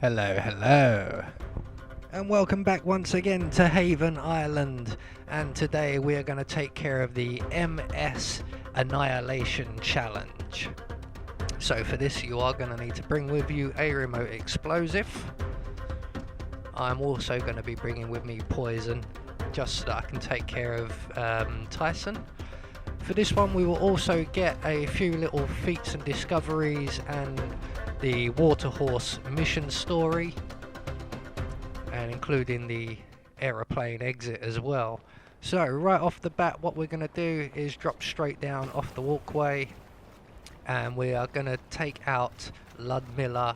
Hello, hello, and welcome back once again to Haven Island. And today we are going to take care of the MS Annihilation Challenge. So for this you are going to need to bring with you a remote explosive. I'm also going to be bringing with me poison, just so that I can take care of Tyson. For this one we will also get a few little feats and discoveries and the water horse mission story, and including the aeroplane exit as well. So right off the bat what we're going to do is drop straight down off the walkway, and we are going to take out Ludmilla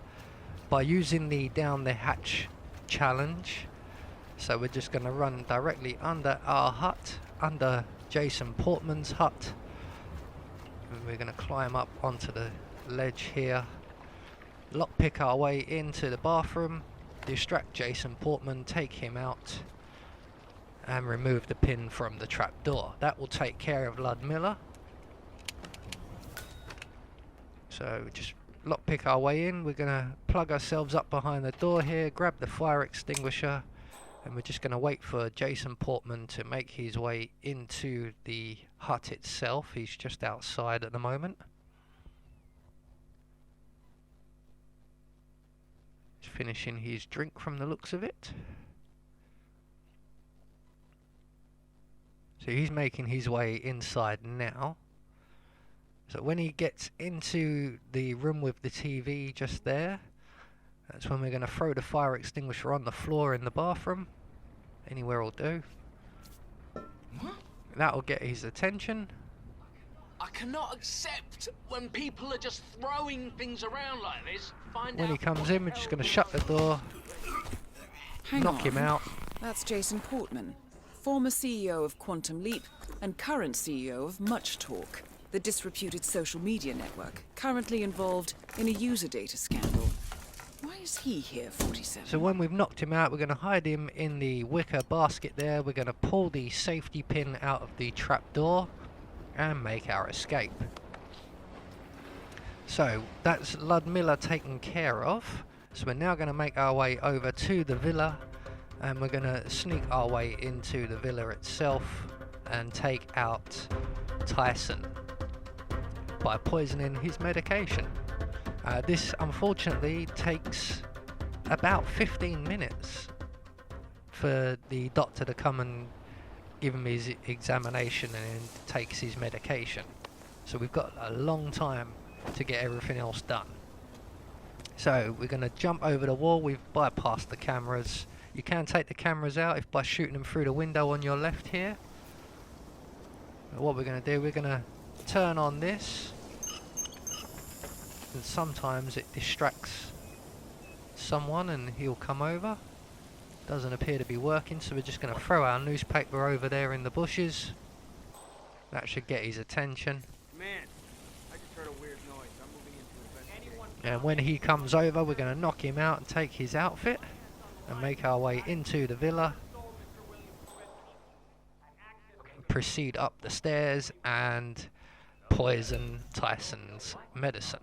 by using the down the hatch challenge. So we're just going to run directly under our hut, under Jason Portman's hut, and we're going to climb up onto the ledge here, lockpick our way into the bathroom, distract Jason Portman, take him out, and remove the pin from the trapdoor. That will take care of Ludmilla. So just lockpick our way in. We're going to plug ourselves up behind the door here, grab the fire extinguisher, and we're just going to wait for Jason Portman to make his way into the hut itself. He's just outside at the moment. He's finishing his drink from the looks of it. So he's making his way inside now. So when he gets into the room with the TV just there, that's when we're going to throw the fire extinguisher on the floor in the bathroom. Anywhere will do. That'll get his attention. I cannot accept when people are just throwing things around like this. When he comes in, we're just going to shut the door, knock him out. That's Jason Portman, former CEO of Quantum Leap and current CEO of Much Talk, the disreputed social media network, currently involved in a user data scandal. Why is he here, 47? So when we've knocked him out, we're going to hide him in the wicker basket there. We're going to pull the safety pin out of the trapdoor and make our escape. So that's Ludmilla taken care of. So we're now going to make our way over to the villa, and we're going to sneak our way into the villa itself and take out Tyson by poisoning his medication. This unfortunately takes about 15 minutes for the doctor to come and give him his examination and takes his medication. So we've got a long time to get everything else done. So we're going to jump over the wall. We've bypassed the cameras. You can take the cameras out if by shooting them through the window on your left here. But what we're going to do, we're going to turn on this, and sometimes it distracts someone and he'll come over. Doesn't appear to be working, so we're just going to throw our newspaper over there in the bushes. That should get his attention. Command, I just heard a weird noise. I'm moving into investigation. And when he comes over, we're going to knock him out and take his outfit and make our way into the villa. Proceed up the stairs and poison Tyson's medicine.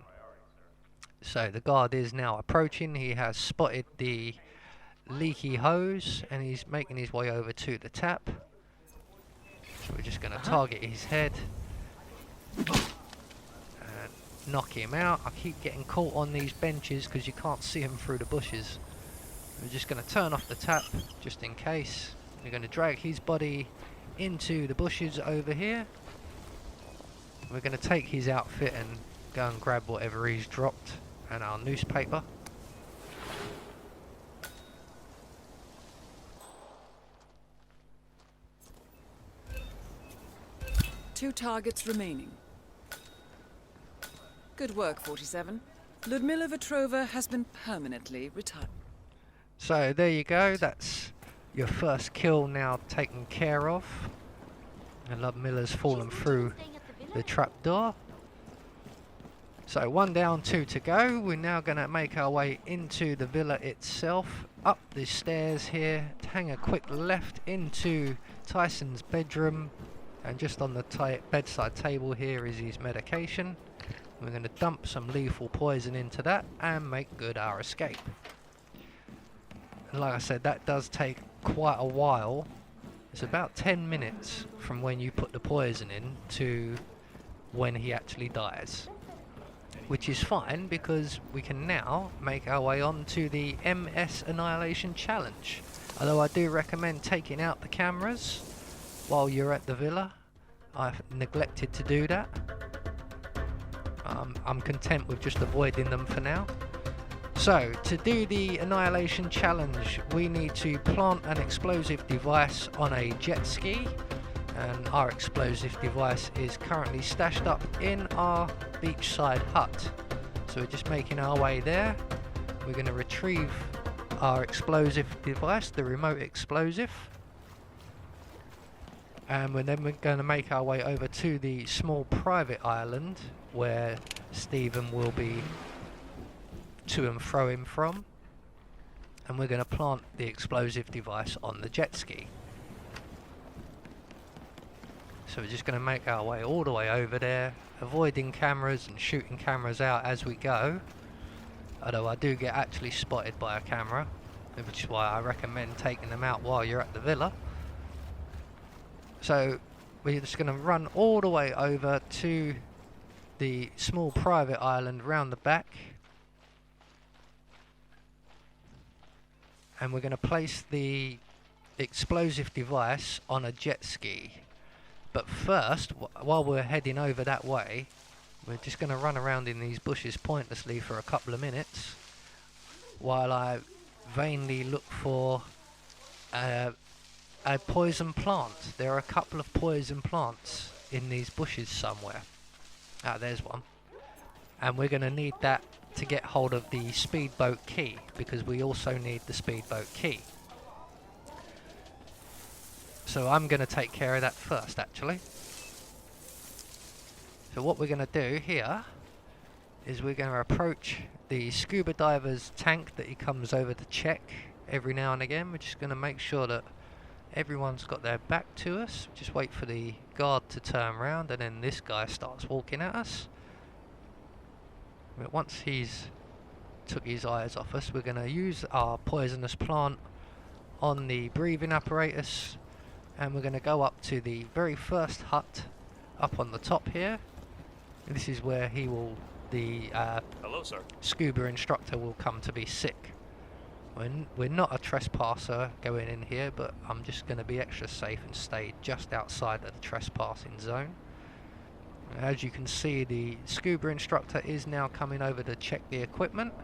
So the guard is now approaching. He has spotted the leaky hose and he's making his way over to the tap. So we're just going to target his head and knock him out. I keep getting caught on these benches because you can't see him through the bushes. We're just going to turn off the tap just in case. We're going to drag his body into the bushes over here. We're going to take his outfit and go and grab whatever he's dropped and our newspaper. Two targets remaining. Good work, 47. Ludmilla Vetrova has been permanently retired. So there you go, that's your first kill now taken care of. And Ludmilla's fallen through the trapdoor. So 1 down, 2 to go. We're now going to make our way into the villa itself, up the stairs here, hang a quick left into Tyson's bedroom, and just on the bedside table here is his medication. We're going to dump some lethal poison into that and make good our escape. And like I said, that does take quite a while. It's about 10 minutes from when you put the poison in to when he actually dies. Which is fine, because we can now make our way on to the MS Annihilation Challenge. Although I do recommend taking out the cameras while you're at the villa. I've neglected to do that. I'm content with just avoiding them for now. So, to do the Annihilation Challenge, we need to plant an explosive device on a jet ski. And our explosive device is currently stashed up in our beachside hut. So we're just making our way there. We're going to retrieve our explosive device, the remote explosive. And we're going to make our way over to the small private island where Stephen will be to and froing from. And we're going to plant the explosive device on the jet ski. So we're just going to make our way all the way over there, avoiding cameras and shooting cameras out as we go. Although I do get actually spotted by a camera, which is why I recommend taking them out while you're at the villa. So we're just going to run all the way over to the small private island round the back. And we're going to place the explosive device on a jet ski. But first, while we're heading over that way, we're just going to run around in these bushes pointlessly for a couple of minutes while I vainly look for a poison plant. There are a couple of poison plants in these bushes somewhere. Ah, there's one. And we're going to need that to get hold of the speedboat key, because we also need the speedboat key. So I'm going to take care of that first, actually. So what we're going to do here is we're going to approach the scuba diver's tank that he comes over to check every now and again. We're just going to make sure that everyone's got their back to us. Just wait for the guard to turn around, and then this guy starts walking at us. But once he's took his eyes off us, we're going to use our poisonous plant on the breathing apparatus. And we're going to go up to the very first hut up on the top here. And this is where he will, Hello, sir. Scuba instructor will come to be sick. We're not a trespasser going in here, but I'm just going to be extra safe and stay just outside of the trespassing zone. As you can see, the scuba instructor is now coming over to check the equipment.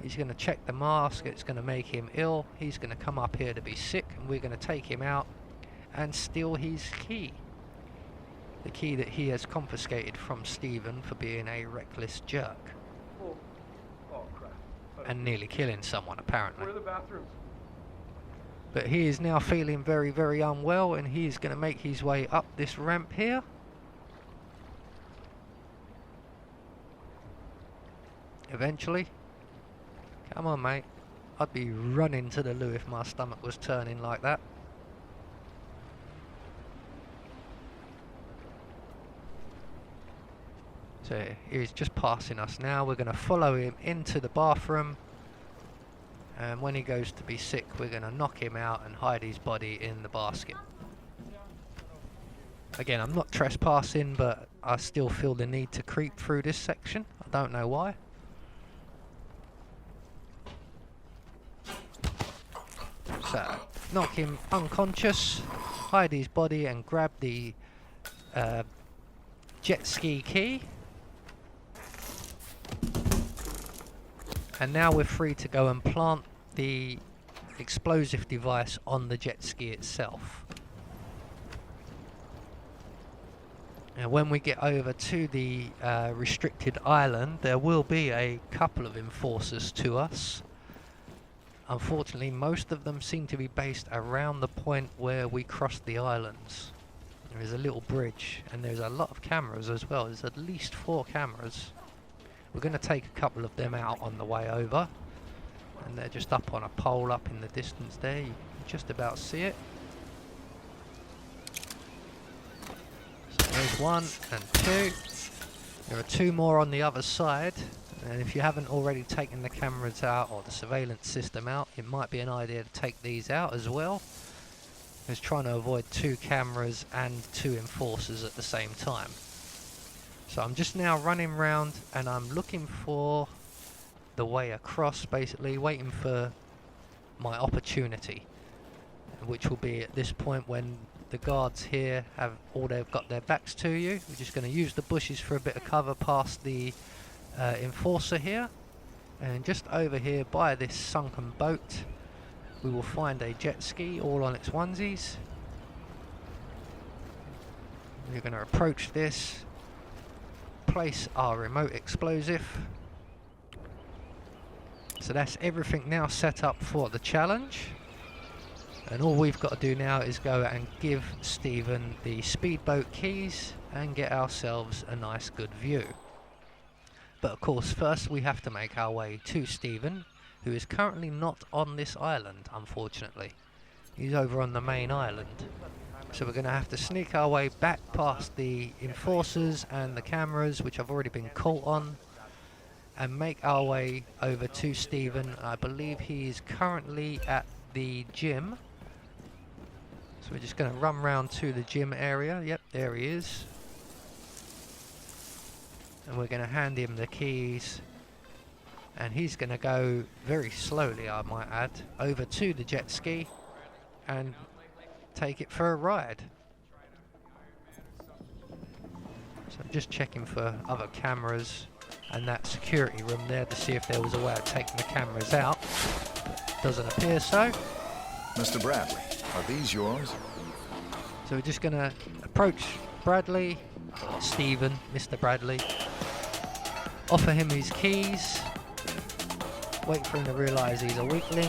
He's going to check the mask. It's going to make him ill. He's going to come up here to be sick, and we're going to take him out and steal his key. The key that he has confiscated from Stephen for being a reckless jerk. Oh crap. And nearly killing someone, apparently. Where are the bathrooms? But he is now feeling very, very unwell, and he's going to make his way up this ramp here. Eventually. Come on, mate. I'd be running to the loo if my stomach was turning like that. So he's just passing us now. We're going to follow him into the bathroom, and when he goes to be sick, we're going to knock him out and hide his body in the basket. Again, I'm not trespassing, but I still feel the need to creep through this section. I don't know why. So, knock him unconscious, hide his body, and grab the jet ski key. And now we're free to go and plant the explosive device on the jet ski itself. Now when we get over to the restricted island, there will be a couple of enforcers to us. Unfortunately, most of them seem to be based around the point where we crossed the islands. There is a little bridge, and there's a lot of cameras as well. There's at least 4 cameras. We're going to take a couple of them out on the way over, and they're just up on a pole up in the distance there. You can just about see it. So there's 1 and 2. There are 2 more on the other side. And if you haven't already taken the cameras out or the surveillance system out, it might be an idea to take these out as well. Because trying to avoid 2 cameras and 2 enforcers at the same time. So I'm just now running around and I'm looking for the way across, basically waiting for my opportunity, which will be at this point when the guards here have all they've got their backs to you. We're just going to use the bushes for a bit of cover past the enforcer here, and just over here by this sunken boat we will find a jet ski all on its onesies. We're going to approach this, place our remote explosive. So that's everything now set up for the challenge, and all we've got to do now is go and give Stephen the speedboat keys and get ourselves a nice good view. But of course first we have to make our way to Stephen, who is currently not on this island, unfortunately. He's over on the main island. So we're going to have to sneak our way back past the enforcers and the cameras, which I've already been caught on, and make our way over to Stephen. I believe he is currently at the gym. So we're just going to run round to the gym area. Yep, there he is. And we're going to hand him the keys. And he's going to go very slowly, I might add, over to the jet ski and take it for a ride. So I'm just checking for other cameras and that security room there to see if there was a way of taking the cameras out. Doesn't appear so. Mr. Bradley, are these yours? So we're just going to approach Bradley, Stephen, Mr. Bradley, offer him his keys, wait for him to realise he's a weakling.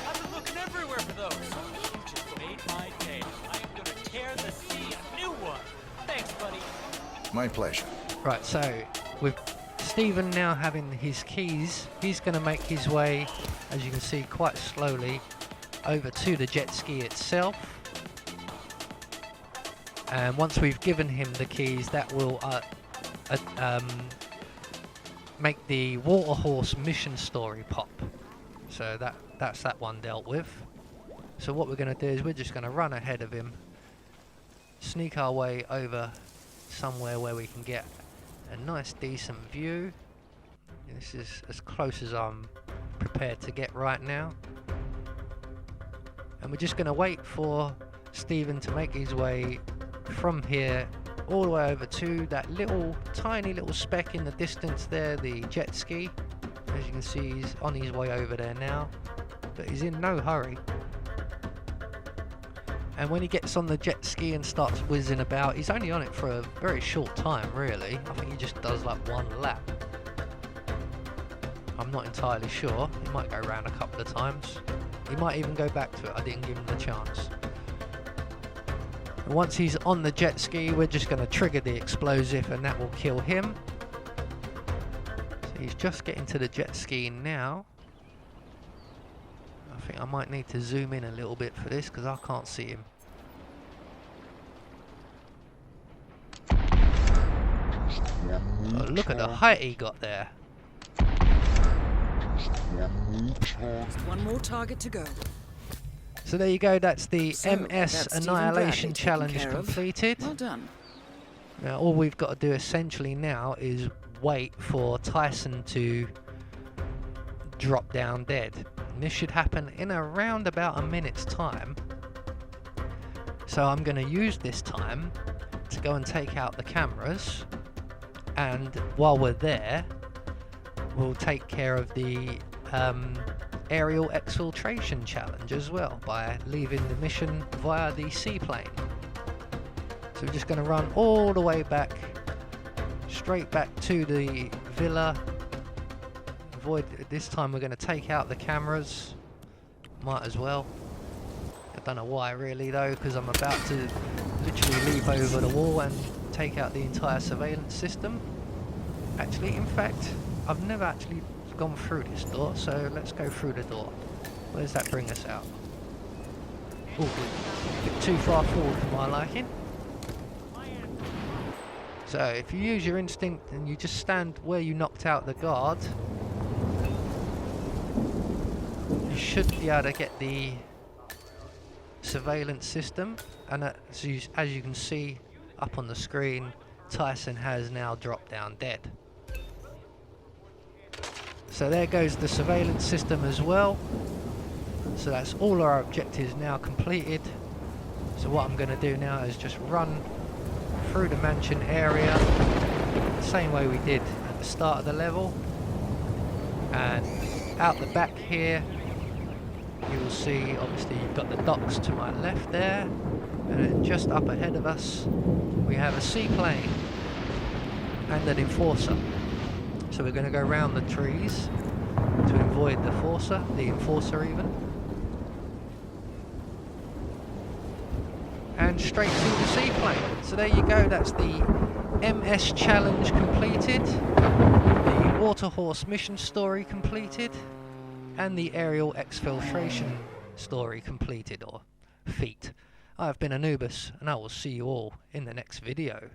I've been looking everywhere for those. You just made my day. I am gonna tear the sea a new one. Thanks, buddy. My pleasure. Right, so with Stephen now having his keys, he's going to make his way, as you can see, quite slowly over to the jet ski itself. And once we've given him the keys, that will make the water horse mission story pop. So that's that one dealt with. So what we're going to do is we're just going to run ahead of him, sneak our way over somewhere where we can get a nice decent view. This is as close as I'm prepared to get right now. And we're just going to wait for Stephen to make his way from here all the way over to that little tiny little speck in the distance there, the jet ski. As you can see, he's on his way over there now, but he's in no hurry. And when he gets on the jet ski and starts whizzing about, he's only on it for a very short time, really. I think he just does like one lap. I'm not entirely sure. He might go around a couple of times. He might even go back to it. I didn't give him the chance. And once he's on the jet ski, we're just going to trigger the explosive and that will kill him. So he's just getting to the jet ski now. I think I might need to zoom in a little bit for this because I can't see him. Oh, look at the height he got there. Just one more target to go. So there you go, that's the So, MS that's Stephen Annihilation Bradley taken challenge care of. completed. Well done. Now all we've got to do essentially now is wait for Tyson to drop down dead. And this should happen in around about a minute's time. So I'm going to use this time to go and take out the cameras, and while we're there we'll take care of the aerial exfiltration challenge as well by leaving the mission via the seaplane. So we're just going to run all the way back, straight back to the villa. This time we're going to take out the cameras, might as well. I don't know why really though, because I'm about to literally leap over the wall and take out the entire surveillance system. Actually, in fact, I've never actually gone through this door, so let's go through the door. Where does that bring us out? Oh, a bit too far forward for my liking. So if you use your instinct and you just stand where you knocked out the guard, you should be able to get the surveillance system. And as you can see up on the screen, Tyson has now dropped down dead. So there goes the surveillance system as well. So that's all our objectives now completed. So what I'm going to do now is just run through the mansion area the same way we did at the start of the level, and out the back here you will see, obviously you've got the docks to my left there, and then just up ahead of us we have a seaplane and an enforcer. So we're going to go around the trees to avoid the enforcer even, and straight to the seaplane. So there you go, that's the MS challenge completed, the water horse mission story completed, and the aerial exfiltration story completed, or feat. I've been Anubis, and I will see you all in the next video.